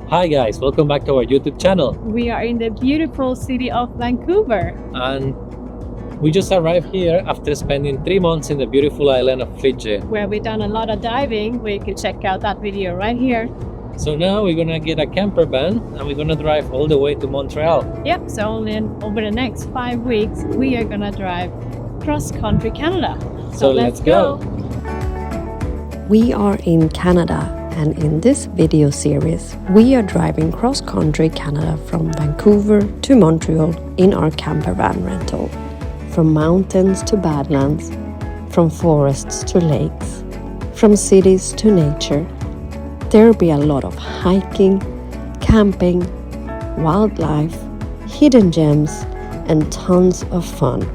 Hi guys, welcome back to our YouTube channel. We are in the beautiful city of Vancouver. And we just arrived here after spending 3 months in the beautiful island of Fiji. Where we've done a lot of diving. We can check out that video right here. So now we're gonna get a camper van and we're gonna drive all the way to Montreal. Yep, so only over the next 5 weeks, we are gonna drive cross-country Canada. So let's go. We are in Canada, and in this video series, we are driving cross-country Canada from Vancouver to Montreal in our camper van rental. From mountains to badlands, from forests to lakes, from cities to nature. There will be a lot of hiking, camping, wildlife, hidden gems, and tons of fun.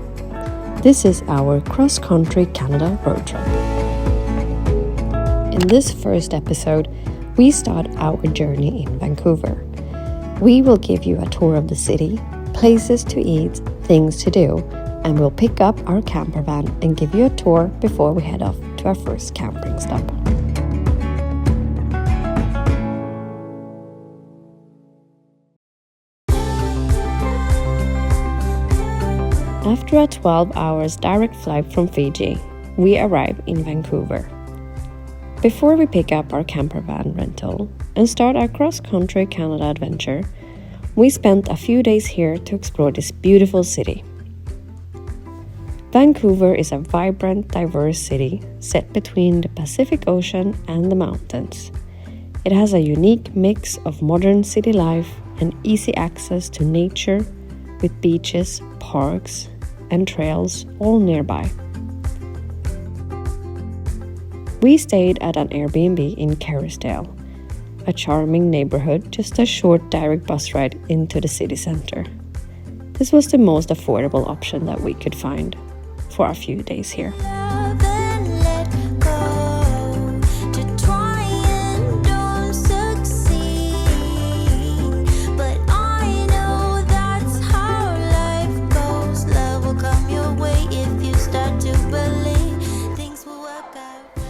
This is our cross-country Canada road trip. In this first episode, we start our journey in Vancouver. We will give you a tour of the city, places to eat, things to do, and we'll pick up our camper van and give you a tour before we head off to our first camping stop. After a 12 hours direct flight from Fiji, we arrive in Vancouver. Before we pick up our camper van rental and start our cross-country Canada adventure, we spent a few days here to explore this beautiful city. Vancouver is a vibrant, diverse city set between the Pacific Ocean and the mountains. It has a unique mix of modern city life and easy access to nature with beaches, parks, and trails all nearby. We stayed at an Airbnb in Kerrisdale, a charming neighborhood just a short direct bus ride into the city center. This was the most affordable option that we could find for a few days here.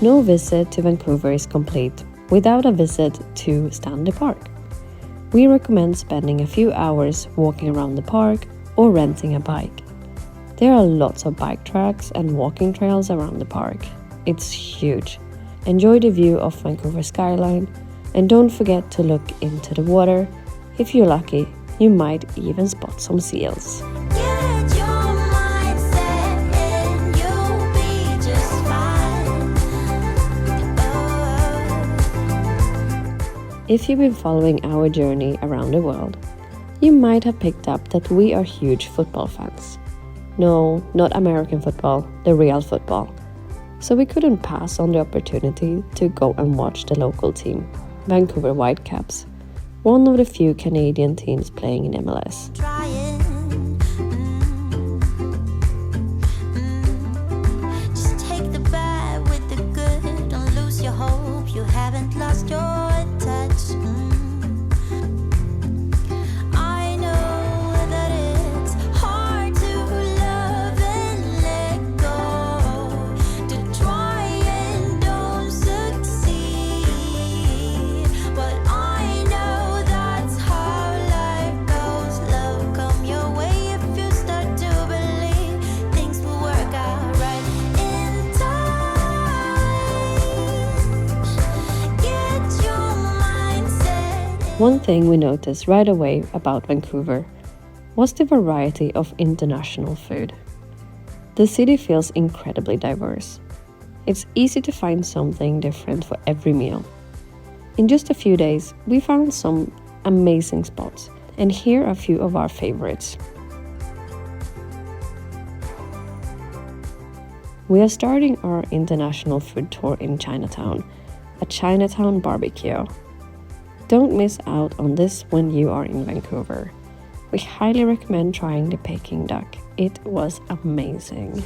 No visit to Vancouver is complete without a visit to Stanley Park. We recommend spending a few hours walking around the park or renting a bike. There are lots of bike tracks and walking trails around the park. It's huge. Enjoy the view of Vancouver skyline and don't forget to look into the water. If you're lucky, you might even spot some seals. If you've been following our journey around the world, you might have picked up that we are huge football fans. No, not American football, the real football. So we couldn't pass on the opportunity to go and watch the local team, Vancouver Whitecaps, one of the few Canadian teams playing in MLS. Just take the bad with the good, don't lose your hope, you haven't lost your touch. I know that it's hard to love and let go, to try and don't succeed, but I know that's how life goes. Love will come your way if you start to believe things will work out right in time. Get your mindset. One thing we noticed right away about Vancouver was the variety of international food. The city feels incredibly diverse. It's easy to find something different for every meal. In just a few days, we found some amazing spots, and here are a few of our favorites. We are starting our international food tour in Chinatown, a Chinatown barbecue. Don't miss out on this when you are in Vancouver. We highly recommend trying the Peking duck. It was amazing.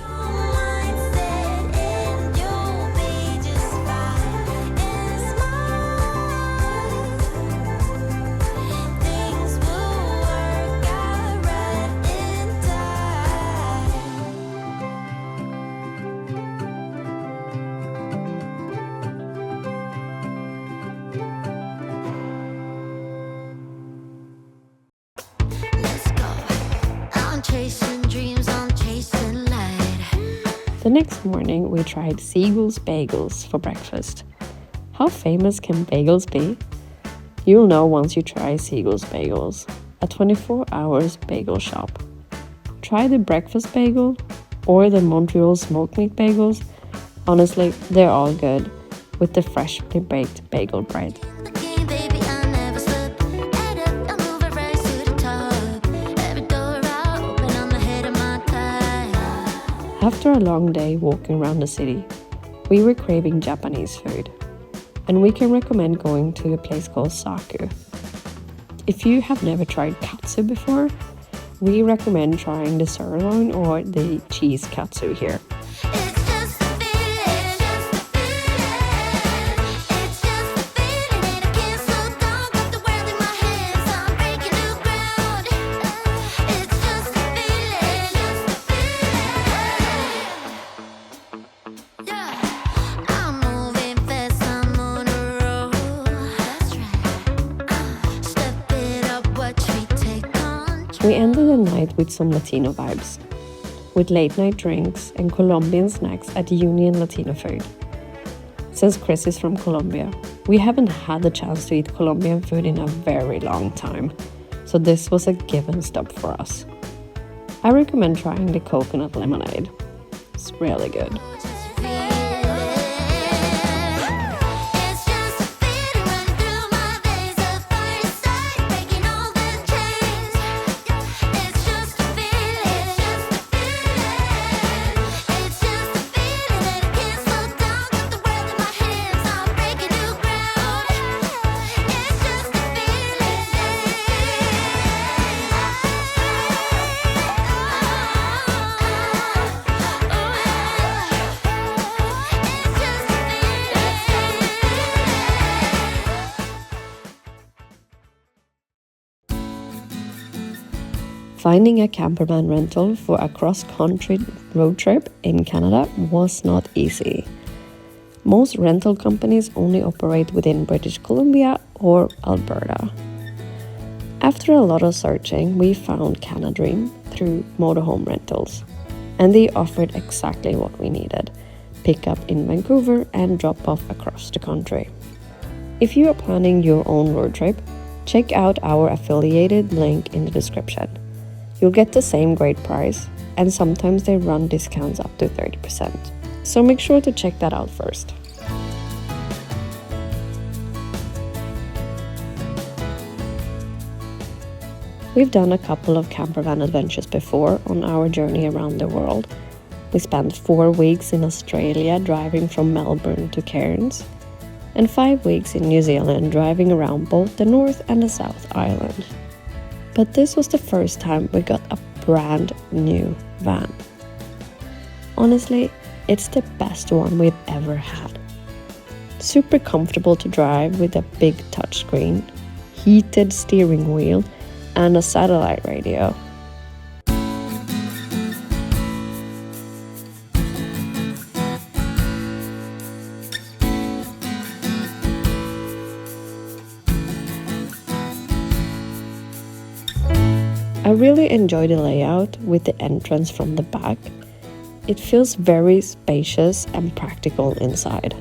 The next morning we tried Siegel's Bagels for breakfast. How famous can bagels be? You'll know once you try Siegel's Bagels, a 24 hours bagel shop. Try the breakfast bagel or the Montreal smoked meat bagels. Honestly, they're all good with the freshly baked bagel bread. Baby, I never slip. Head up, I move it right to the top. Every door I open, I'm ahead of my time. After a long day walking around the city, we were craving Japanese food, and we can recommend going to a place called Saku. If you have never tried katsu before, we recommend trying the sirloin or the cheese katsu here. It's just a feeling, it's just a feeling, and I can't slow down. Got the world in my hands, I'm breaking new ground. It's just a feeling, yeah. I'm moving fast, I'm on a roll. That's right. Step it up, watch me take control. We ended the night with some Latino vibes, with late night drinks and Colombian snacks at Union Latino Food. Since Chris is from Colombia, we haven't had the chance to eat Colombian food in a very long time, so this was a given stop for us. I recommend trying the coconut lemonade. It's really good. It's just a feeling running through my veins. At first sight, breaking all the chains. It's just a feeling, it's just a feeling that I can't slow down. Got the world in my hands, I'm breaking new ground. It's just a Finding a campervan rental for a cross-country road trip in Canada was not easy. Most rental companies only operate within British Columbia or Alberta. After a lot of searching, we found Canadream through motorhome rentals, and they offered exactly what we needed: pick up in Vancouver and drop off across the country. If you are planning your own road trip, check out our affiliated link in the description. You'll get the same great price, and sometimes they run discounts up to 30%. So make sure to check that out first. We've done a couple of campervan adventures before on our journey around the world. We spent 4 weeks in Australia driving from Melbourne to Cairns, and 5 weeks in New Zealand driving around both the North and the South Island. But this was the first time we got a brand new van. Honestly, it's the best one we've ever had. Super comfortable to drive with a big touchscreen, heated steering wheel, and a satellite radio. I really enjoy the layout with the entrance from the back. It feels very spacious and practical inside.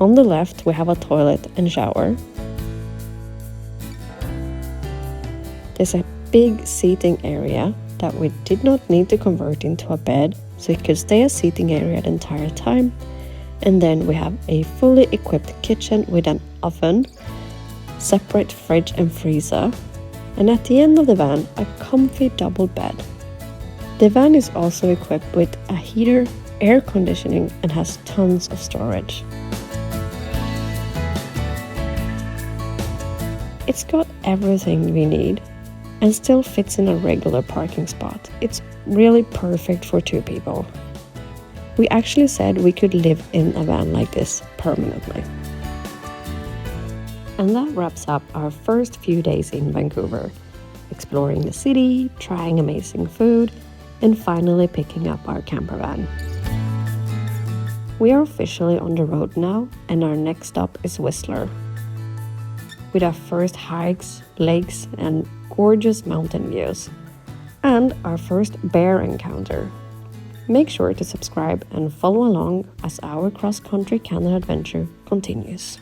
On the left we have a toilet and shower. There's a big seating area that we did not need to convert into a bed, so it could stay a seating area the entire time. And then we have a fully equipped kitchen with an oven, separate fridge and freezer, and at the end of the van, a comfy double bed. The van is also equipped with a heater, air conditioning, and has tons of storage. It's got everything we need and still fits in a regular parking spot. It's really perfect for 2 people. We actually said we could live in a van like this permanently. And that wraps up our first few days in Vancouver, exploring the city, trying amazing food, and finally picking up our campervan. We are officially on the road now, and our next stop is Whistler, with our first hikes, lakes, and gorgeous mountain views, and our first bear encounter. Make sure to subscribe and follow along as our cross-country Canada adventure continues.